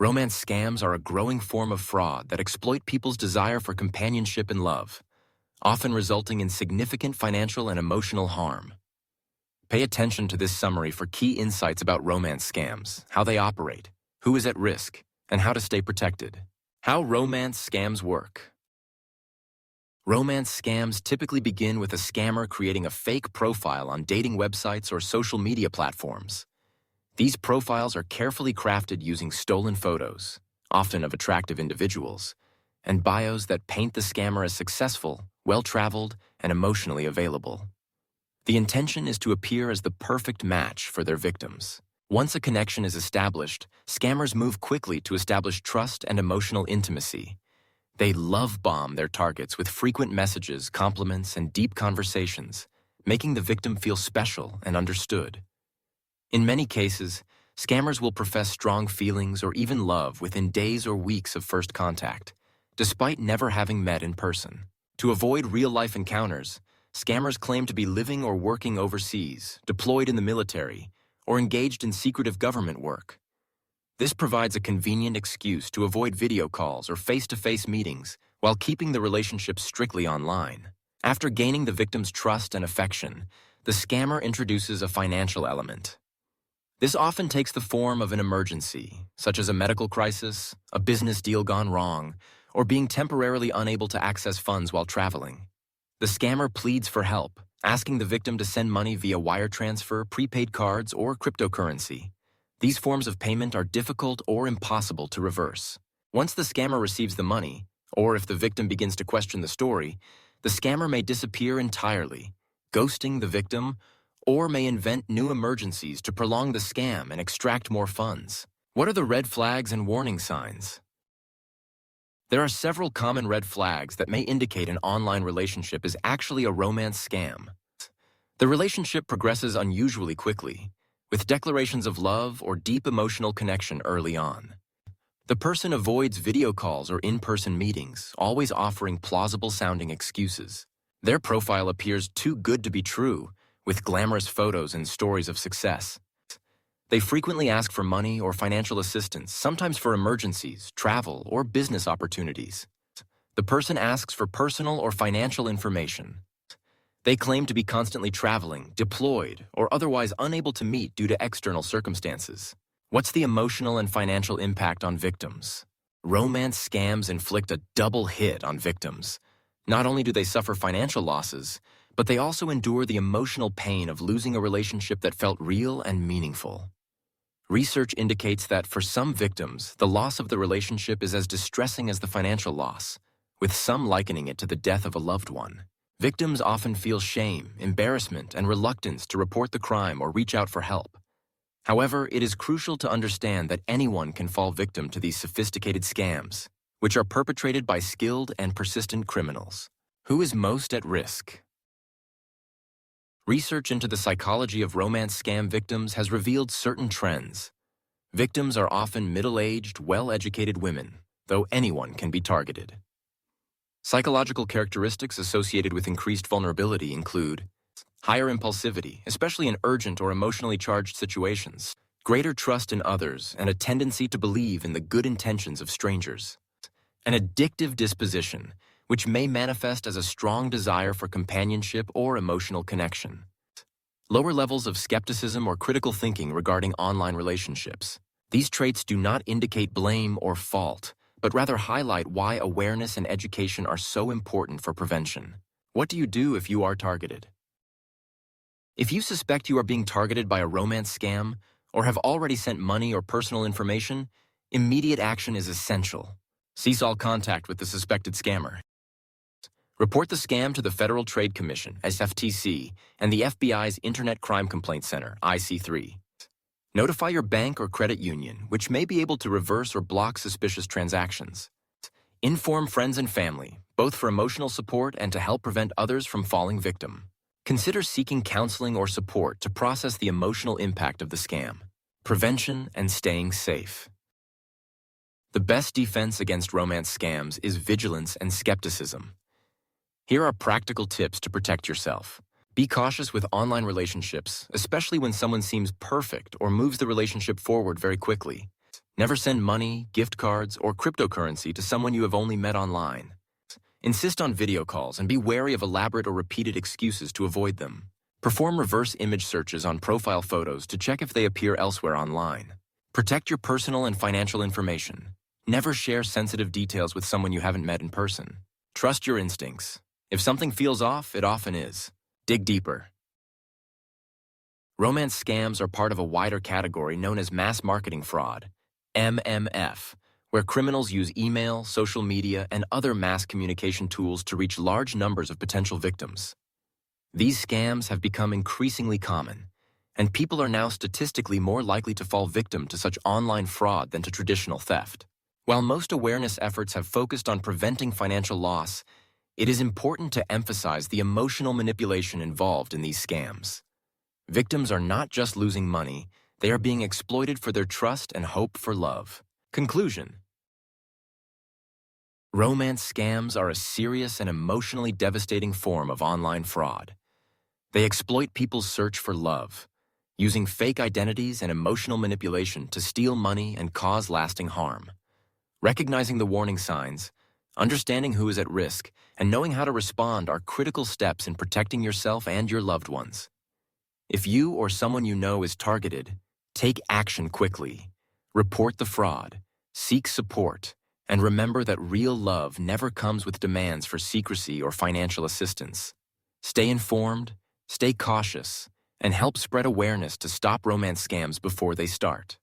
Romance scams are a growing form of fraud that exploit people's desire for companionship and love, often resulting in significant financial and emotional harm. Pay attention to this summary for key insights about romance scams, how they operate, who is at risk, and how to stay protected. How romance scams work. Romance scams typically begin with a scammer creating a fake profile on dating websites or social media platforms. These profiles are carefully crafted using stolen photos, often of attractive individuals, and bios that paint the scammer as successful, well-traveled, and emotionally available. The intention is to appear as the perfect match for their victims. Once a connection is established, scammers move quickly to establish trust and emotional intimacy. They love bomb their targets with frequent messages, compliments, and deep conversations, making the victim feel special and understood. In many cases, scammers will profess strong feelings or even love within days or weeks of first contact, despite never having met in person. To avoid real-life encounters, scammers claim to be living or working overseas, deployed in the military, or engaged in secretive government work. This provides a convenient excuse to avoid video calls or face-to-face meetings while keeping the relationship strictly online. After gaining the victim's trust and affection, the scammer introduces a financial element. This often takes the form of an emergency, such as a medical crisis, a business deal gone wrong, or being temporarily unable to access funds while traveling. The scammer pleads for help, asking the victim to send money via wire transfer, prepaid cards, or cryptocurrency. These forms of payment are difficult or impossible to reverse. Once the scammer receives the money, or if the victim begins to question the story, the scammer may disappear entirely, ghosting the victim, or may invent new emergencies to prolong the scam and extract more funds. What are the red flags and warning signs? There are several common red flags that may indicate an online relationship is actually a romance scam. The relationship progresses unusually quickly, with declarations of love or deep emotional connection early on. The person avoids video calls or in-person meetings, always offering plausible-sounding excuses. Their profile appears too good to be true, with glamorous photos and stories of success. They frequently ask for money or financial assistance, sometimes for emergencies, travel, or business opportunities. The person asks for personal or financial information. They claim to be constantly traveling, deployed, or otherwise unable to meet due to external circumstances. What's the emotional and financial impact on victims? Romance scams inflict a double hit on victims. Not only do they suffer financial losses, but they also endure the emotional pain of losing a relationship that felt real and meaningful. Research indicates that for some victims, the loss of the relationship is as distressing as the financial loss, with some likening it to the death of a loved one. Victims often feel shame, embarrassment, and reluctance to report the crime or reach out for help. However, it is crucial to understand that anyone can fall victim to these sophisticated scams, which are perpetrated by skilled and persistent criminals. Who is most at risk? Research into the psychology of romance scam victims has revealed certain trends. Victims are often middle-aged, well-educated women, though anyone can be targeted. Psychological characteristics associated with increased vulnerability include higher impulsivity, especially in urgent or emotionally charged situations, greater trust in others, and a tendency to believe in the good intentions of strangers. An addictive disposition, which may manifest as a strong desire for companionship or emotional connection. Lower levels of skepticism or critical thinking regarding online relationships. These traits do not indicate blame or fault, but rather highlight why awareness and education are so important for prevention. What do you do if you are targeted? If you suspect you are being targeted by a romance scam or have already sent money or personal information, immediate action is essential. Cease all contact with the suspected scammer. Report the scam to the Federal Trade Commission, FTC, and the FBI's Internet Crime Complaint Center, IC3. Notify your bank or credit union, which may be able to reverse or block suspicious transactions. Inform friends and family, both for emotional support and to help prevent others from falling victim. Consider seeking counseling or support to process the emotional impact of the scam. Prevention and staying safe. The best defense against romance scams is vigilance and skepticism. Here are practical tips to protect yourself. Be cautious with online relationships, especially when someone seems perfect or moves the relationship forward very quickly. Never send money, gift cards, or cryptocurrency to someone you have only met online. Insist on video calls and be wary of elaborate or repeated excuses to avoid them. Perform reverse image searches on profile photos to check if they appear elsewhere online. Protect your personal and financial information. Never share sensitive details with someone you haven't met in person. Trust your instincts. If something feels off, it often is. Dig deeper. Romance scams are part of a wider category known as mass marketing fraud, MMF, where criminals use email, social media, and other mass communication tools to reach large numbers of potential victims. These scams have become increasingly common, and people are now statistically more likely to fall victim to such online fraud than to traditional theft. While most awareness efforts have focused on preventing financial loss, it is important to emphasize the emotional manipulation involved in these scams. Victims are not just losing money, they are being exploited for their trust and hope for love. Conclusion: romance scams are a serious and emotionally devastating form of online fraud. They exploit people's search for love, using fake identities and emotional manipulation to steal money and cause lasting harm. Recognizing the warning signs, understanding who is at risk, and knowing how to respond are critical steps in protecting yourself and your loved ones. If you or someone you know is targeted, take action quickly. Report the fraud, seek support, and remember that real love never comes with demands for secrecy or financial assistance. Stay informed, stay cautious, and help spread awareness to stop romance scams before they start.